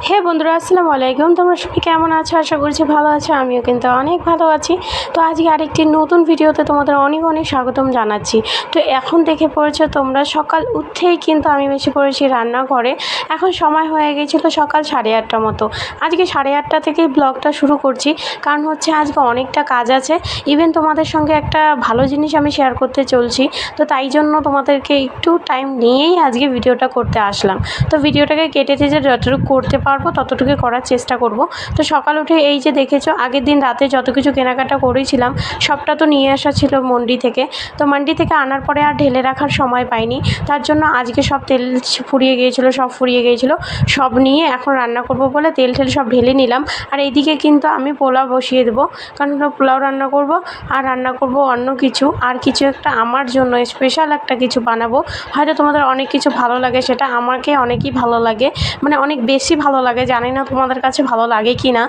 হে বন্ধুরা, আসসালামু আলাইকুম। তোমরা সবাই কেমন আছো? আশা করছি ভালো আছো। আমিও কিন্তু অনেক ভালো আছি। তো আজকে আরেকটি নতুন ভিডিওতে তোমাদের অনেক অনেক স্বাগতম জানাচ্ছি। তো এখন দেখে পড়েছো তোমরা, সকাল উঠেই কিন্তু আমি এসে পড়েছি রান্নাঘরে। এখন সময় হয়ে গেছিলো সকাল 8:30 মতো। আজকে 8:30 থেকেই ব্লগটা শুরু করছি, কারণ হচ্ছে আজকে অনেকটা কাজ আছে। ইভেন তোমাদের সঙ্গে একটা ভালো জিনিস আমি শেয়ার করতে চলছি, তো তাই জন্য তোমাদেরকে একটু টাইম নিয়েই আজকে ভিডিওটা করতে আসলাম। তো ভিডিওটাকে কেটে যে যতটুকু করতে পারবো ততটুকু করার চেষ্টা করব। তো সকাল উঠে এই যে দেখেছো, আগের দিন রাতে যত কিছু কেনাকাটা করেছিলাম সবটা তো নিয়ে আসা ছিল মন্ডি থেকে। তো মন্ডি থেকে আনার পরে আর ঢেলে রাখার সময় পাইনি, তার জন্য আজকে সব তেল ফুরিয়ে গিয়েছিলো, সব নিয়ে এখন রান্না করব বলে তেল সব ঢেলে নিলাম। আর এইদিকে কিন্তু আমি পোলাও বসিয়ে দেবো, কারণ পোলাও রান্না করব আর রান্না করব অন্য কিছু, আর কিছু একটা আমার জন্য স্পেশাল একটা কিছু বানাবো। হয়তো তোমাদের অনেক কিছু ভালো লাগে, সেটা আমাকে অনেকই ভালো লাগে, মানে অনেক বেশি ভালো লাগে। জানি না তোমাদের কাছে ভালো লাগে কি না,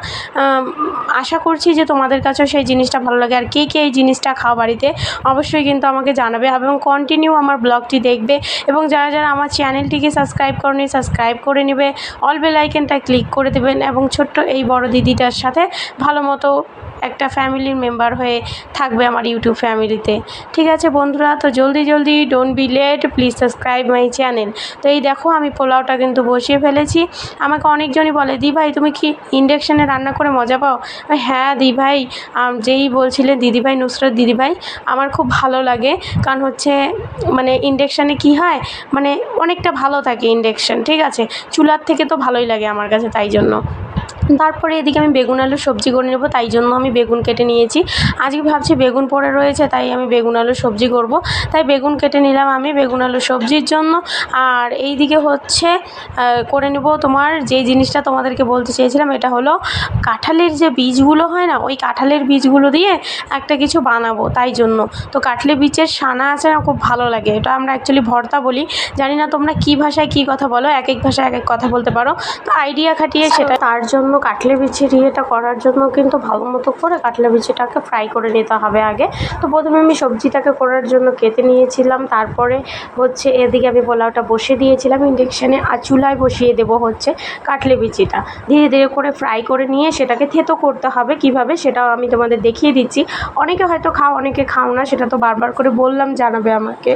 আশা করছি যে তোমাদের কাছেও সেই জিনিসটা ভালো লাগে। আর কে কে এই জিনিসটা খাও বাড়িতে অবশ্যই কিন্তু আমাকে জানাবে, এবং কন্টিনিউ আমার ব্লগটি দেখবে। এবং যারা যারা আমার চ্যানেলটিকে সাবস্ক্রাইব করেনি, সাবস্ক্রাইব করে নেবে, অল বেল আইকনটা ক্লিক করে দেবেন, এবং ছোট্ট এই বড় দিদিটার সাথে ভালো মতো একটা ফ্যামিলির মেম্বার হয়ে থাকবে আমার ইউটিউব ফ্যামিলিতে। ঠিক আছে বন্ধুরা, তো জলদি don't be late, please subscribe my channel. তো এই দেখো আমি পোলাওটা কিন্তু বসিয়ে ফেলেছি। আমাকে অনেকজনই বলে, দি ভাই তুমি কি ইন্ডাকশানে রান্না করে মজা পাও? হ্যাঁ দি ভাই, যেই বলছিলেন দিদিভাই, নুসরাত দিদিভাই, আমার খুব ভালো লাগে। কারণ হচ্ছে মানে ইন্ডাকশানে কি হয়, মানে অনেকটা ভালো থাকে ইন্ডাকশান, ঠিক আছে, চুলার থেকে তো ভালোই লাগে আমার কাছে, তাই জন্য। তারপরে এদিকে আমি বেগুন আলু সবজি করে নেব, তাই জন্য আমি বেগুন কেটে নিয়েছি। আজকে ভাবছি বেগুন পড়ে রয়েছে, তাই আমি বেগুন আলু সবজি করব, তাই বেগুন কেটে নিলাম আমি বেগুন আলু সবজির জন্য। আর এই দিকে হচ্ছে করে নেব তোমার যেই জিনিসটা তোমাদেরকে বলতে চেয়েছিলাম, এটা হলো কাঁঠালের যে বীজগুলো হয় না, ওই কাঁঠালের বীজগুলো দিয়ে একটা কিছু বানাবো, তাই জন্য। তো কাঁঠালের বীজের সানা আছে না, খুব ভালো লাগে। এটা আমরা অ্যাকচুয়ালি ভর্তা বলি, জানি না তোমরা কী ভাষায় কী কথা বলো, এক এক ভাষায় এক এক কথা বলতে পারো। তো আইডিয়া খাটিয়ে সেটা, তার জন্য কাটলা বিচির ইয়েটা করার জন্য কিন্তু ভালো মতো করে কাটলা বিচিটাকে ফ্রাই করে নিতে হবে আগে। তো প্রথমে আমি সবজিটাকে করার জন্য কেটে নিয়েছিলাম, তারপরে হচ্ছে এদিকে আমি পোলাওটা বসিয়ে দিয়েছিলাম ইন্ডাকশানে, আর চুলায় বসিয়ে দেবো হচ্ছে কাটলা বিচিটা। ধীরে ধীরে করে ফ্রাই করে নিয়ে সেটাকে থেতো করতে হবে, কিভাবে সেটাও আমি তোমাদের দেখিয়ে দিচ্ছি। অনেকে হয়তো খাও, অনেকে খাও না, সেটা তো বারবার করে বললাম, জানাবে আমাকে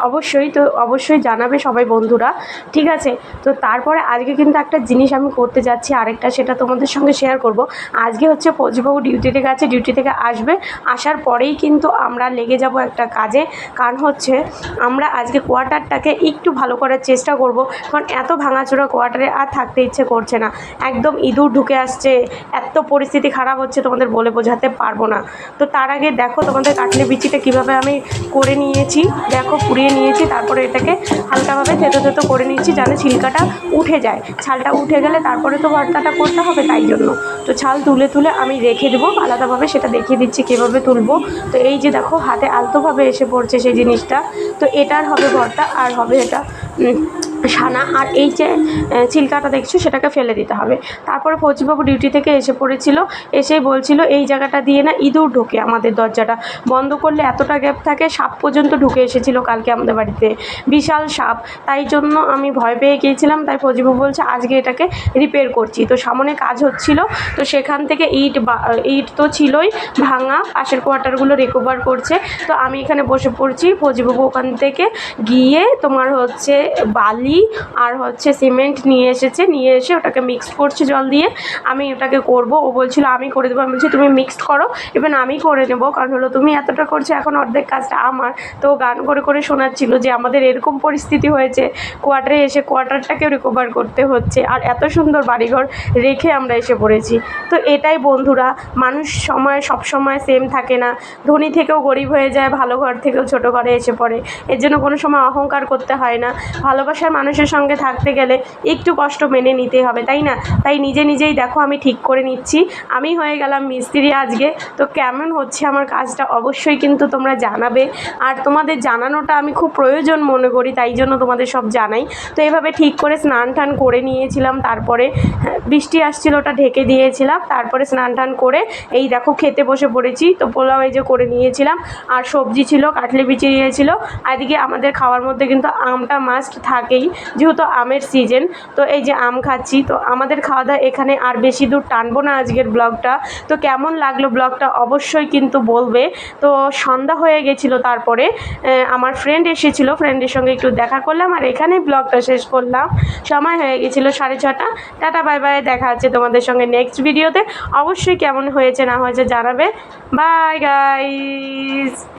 অবশ্যই। তো অবশ্যই জানাবে সবাই বন্ধুরা, ঠিক আছে। তো তারপরে আজকে কিন্তু একটা জিনিস আমি করতে যাচ্ছি আরেকটা, সেটা তোমাদের সঙ্গে শেয়ার করব। আজকে হচ্ছে পৌঁছবাবু ডিউটি থেকে আছে, ডিউটি থেকে আসবে, আসার পরেই কিন্তু আমরা লেগে যাব একটা কাজে। কারণ হচ্ছে আমরা আজকে কোয়ার্টারটাকে একটু ভালো করার চেষ্টা করব, কারণ এত ভাঙাচোরা কোয়ার্টারে আর থাকতে ইচ্ছে করছে না। একদম ইঁদুর ঢুকে আসছে, এত পরিস্থিতি খারাপ হচ্ছে তোমাদের বলে বোঝাতে পারবো না। তো তার আগে দেখো তোমাদের কাটলে বিচিটা কীভাবে আমি করে নিয়েছি, দেখো পুড়িয়ে নিয়েছি, তারপরে এটাকে হালকাভাবে থেতো করে নিচ্ছি, যেন ছিলকাটা উঠে যায়। ছালটা উঠে গেলে তারপরে তো ভর্তাটা করতে হবে, তাই জন্য। তো ছাল তুলে আমি রেখে দেবো আলাদাভাবে, সেটা দেখিয়ে দিচ্ছি কীভাবে তুলবো। তো এই যে দেখো হাতে আলতোভাবে এসে পড়ছে সেই জিনিসটা। তো এটার হবে ভর্তা, আর হবে এটা সানা, আর এই যে ছিলকাটা দেখছো সেটাকে ফেলে দিতে হবে। তারপরে ফৌজিবাবু ডিউটি থেকে এসে পড়েছিল, এসেই বলছিল এই জায়গাটা দিয়ে না ইঁদুর ঢোকে, আমাদের দরজাটা বন্ধ করলে এতটা গ্যাপ থাকে, সাপ পর্যন্ত ঢুকে এসেছিলো কালকে আমাদের বাড়িতে, বিশাল সাপ। তাই জন্য আমি ভয় পেয়ে গিয়েছিলাম, তাই ফৌজিবাবু বলছে আজকে এটাকে রিপেয়ার করছি। তো সামনে কাজ হচ্ছিল, তো সেখান থেকে ইট তো ছিলই ভাঙা, পাশের কোয়ার্টারগুলো রিকভার করছে। তো আমি এখানে বসে পড়ছি, ফৌজিবাবু ওখান থেকে গিয়ে তোমার হচ্ছে বালি আর হচ্ছে সিমেন্ট নিয়ে এসে ওটাকে মিক্সড করছে জল দিয়ে। আমি ওটাকে করব, ও বলছিল আমি করে দেবো, আমি বলছি তুমি মিক্সড করো, এবার আমি করে নেবো, কারণ হলো তুমি এতটা করছো, এখন অর্ধেক কাজটা আমার। তো গান করে করে শোনাচ্ছিল যে আমাদের এরকম পরিস্থিতি হয়েছে, কোয়ার্টারে এসে কোয়ার্টারটাকেও রিকভার করতে হচ্ছে, আর এত সুন্দর বাড়িঘর রেখে আমরা এসে পড়েছি। তো এটাই বন্ধুরা, মানুষ সব সময় সেম থাকে না, ধনী থেকেও গরিব হয়ে যায়, ভালো ঘর থেকেও ছোট ঘরে এসে পড়ে। এর জন্য কোনো সময় অহংকার করতে হয় না, ভালোবাসার মানুষের সঙ্গে থাকতে গেলে একটু কষ্ট মেনে নিতে হবে, তাই না? তাই নিজেই দেখো আমি ঠিক করে নিচ্ছি, আমি হয়ে গেলাম মিস্ত্রি আজকে। তো কেমন হচ্ছে আমার কাজটা অবশ্যই কিন্তু তোমরা জানাবে, আর তোমাদের জানানোটা আমি খুব প্রয়োজন মনে করি, তাই জন্য তোমাদের সব জানাই। তো এইভাবে ঠিক করে স্নান টান করে নিয়েছিলাম, তারপরে বৃষ্টি আসছিল ওটা ঢেকে দিয়েছিলাম, তারপরে স্নান টান করে এই দেখো খেতে বসে পড়েছি। তো পোলাও এই যে করে নিয়েছিলাম, আর সবজি ছিল, কাটলি বিচি ছিল, আর এদিকে আমাদের খাওয়ার মধ্যে কিন্তু আমটা মাছ মাস্ট থাকেই, যেহেতু আমের সিজন। তো এই যে আম খাচ্ছি। তো আমাদের খাওয়া দাওয়া এখানে, আর বেশি দূর টানবো না আজকের ব্লগটা। তো কেমন লাগলো ব্লগটা অবশ্যই কিন্তু বলবে। তো সন্ধ্যা হয়ে গেছিলো, তারপরে আমার ফ্রেন্ড এসেছিলো, ফ্রেন্ডের সঙ্গে একটু দেখা করলাম আর এখানেই ব্লগটা শেষ করলাম। সময় হয়ে গেছিলো 6:30। টাটা বাই বাই, দেখা হচ্ছে তোমাদের সঙ্গে নেক্সট ভিডিওতে। অবশ্যই কেমন হয়েছে না হয়েছে জানাবে। Bye guys.